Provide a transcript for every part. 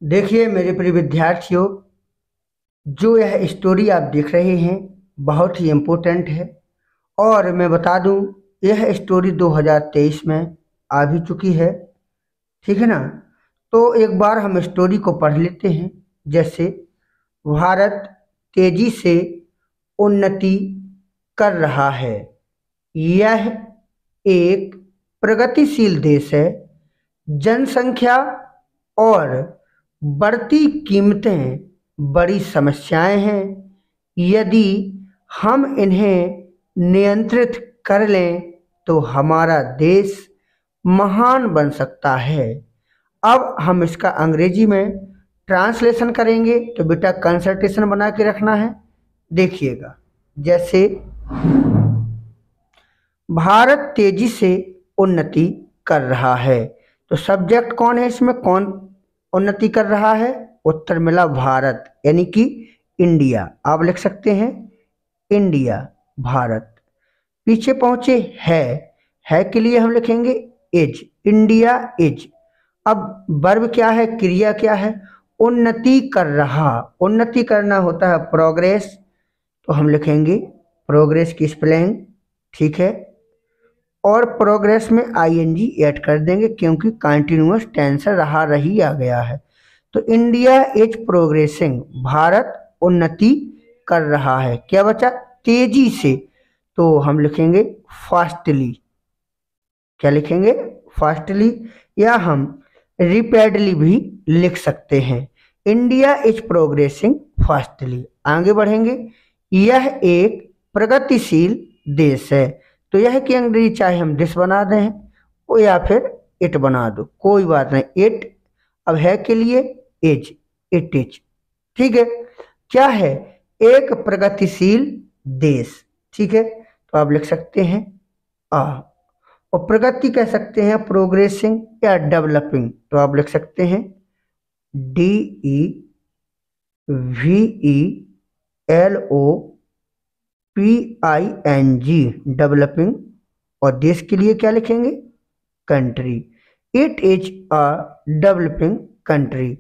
देखिए मेरे प्रिय विद्यार्थियों, जो यह स्टोरी आप देख रहे हैं बहुत ही इम्पोर्टेंट है। और मैं बता दूं, यह स्टोरी 2023 में आ भी चुकी है। ठीक है ना। तो एक बार हम स्टोरी को पढ़ लेते हैं। जैसे भारत तेजी से उन्नति कर रहा है। यह एक प्रगतिशील देश है। जनसंख्या और बढ़ती कीमतें बड़ी समस्याएं हैं। यदि हम इन्हें नियंत्रित कर लें तो हमारा देश महान बन सकता है। अब हम इसका अंग्रेजी में ट्रांसलेशन करेंगे, तो बेटा कंसल्टेशन बना के रखना है। देखिएगा, जैसे भारत तेजी से उन्नति कर रहा है, तो सब्जेक्ट कौन है इसमें, कौन उन्नति कर रहा है? उत्तर मिला भारत, यानी कि इंडिया। आप लिख सकते हैं इंडिया, भारत। पीछे पहुंचे है के लिए हम लिखेंगे इज, इंडिया इज। अब वर्ब क्या है, क्रिया क्या है? उन्नति कर रहा। उन्नति करना होता है प्रोग्रेस, तो हम लिखेंगे प्रोग्रेस की स्पेलिंग। ठीक है। और प्रोग्रेस में आईएनजी ऐड कर देंगे क्योंकि कंटिन्यूअस टेंस रहा रही आ गया है। तो इंडिया इज प्रोग्रेसिंग, भारत उन्नति कर रहा है। क्या बचा? तेजी से, तो हम लिखेंगे फास्टली। क्या लिखेंगे? फास्टली, या हम रिपेडली भी लिख सकते हैं। India is progressing fastly. आगे बढ़ेंगे। यह एक प्रगतिशील देश है। तो यह की अंग्रेजी चाहे हम दिस बना दें और या फिर इट बना दो, कोई बात नहीं। इट अब है के लिए इज, इट इज। ठीक है। क्या है? एक प्रगतिशील देश। ठीक है। तो आप लिख सकते हैं आ, और प्रगति कह सकते हैं प्रोग्रेसिंग या डेवलपिंग, तो आप लिख सकते हैं DEVELOPING, डेवलपिंग। और देश के लिए क्या लिखेंगे? Country. It is a developing country.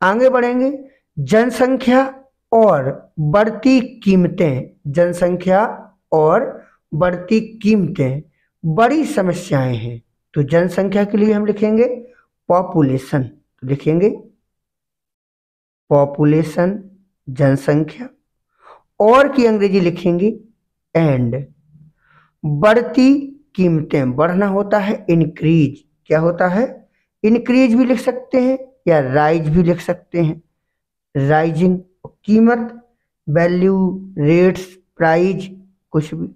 आगे बढ़ेंगे। जनसंख्या और बढ़ती कीमतें, जनसंख्या और बढ़ती कीमतें बड़ी समस्याएं हैं। तो जनसंख्या के लिए हम लिखेंगे पॉपुलेशन, तो लिखेंगे पॉपुलेशन, जनसंख्या। और की अंग्रेजी लिखेंगे एंड। बढ़ती कीमतें, बढ़ना होता है इंक्रीज। क्या होता है? इंक्रीज भी लिख सकते हैं या राइज भी लिख सकते हैं। राइजिंग, कीमत, वैल्यू, रेट्स, प्राइज, कुछ भी।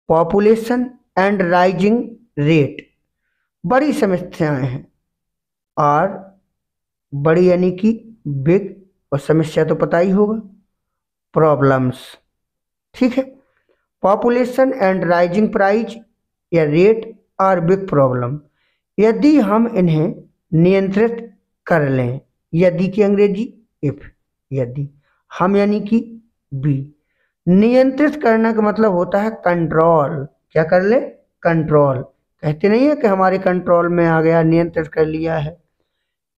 पॉपुलेशन एंड राइजिंग रेट, बड़ी समस्याएं हैं। और बड़ी यानी कि बिग, और समस्या तो पता ही होगा, प्रॉब्लम्स। ठीक है। पॉपुलेशन एंड राइजिंग प्राइस या रेट आर बिग प्रॉब्लम। यदि हम इन्हें नियंत्रित कर लें, यदि की अंग्रेजी इफ, यदि हम यानी कि बी। नियंत्रित करने का मतलब होता है कंट्रोल। क्या कर ले? कंट्रोल। कहते नहीं है कि हमारे कंट्रोल में आ गया, नियंत्रित कर लिया है।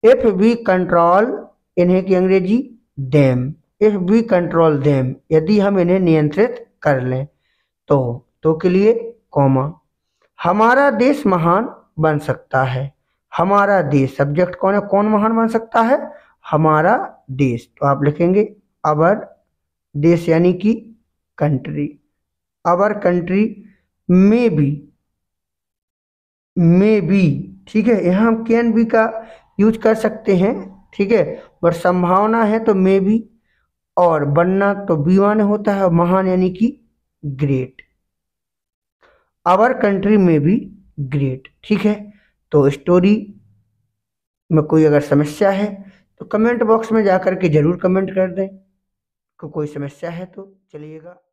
इफ वी कंट्रोल, इन्हें की अंग्रेजी them. If we control them, यदि हम इन्हें नियंत्रित कर लें तो के लिए कॉमा। हमारा देश महान बन सकता है। हमारा देश, सब्जेक्ट कौन है, कौन महान बन सकता है? हमारा देश। तो आप लिखेंगे अवर देश, यानी कि country. Our country may be. ठीक है। यहाँ हम कैन बी का यूज कर सकते हैं। ठीक है। बट संभावना है तो मे बी, और बनना तो बी वन होता है, महान यानी कि ग्रेट। आवर कंट्री में भी ग्रेट। ठीक है। तो स्टोरी में कोई अगर समस्या है तो कमेंट बॉक्स में जाकर के जरूर कमेंट कर दें। कोई समस्या है तो चलिएगा।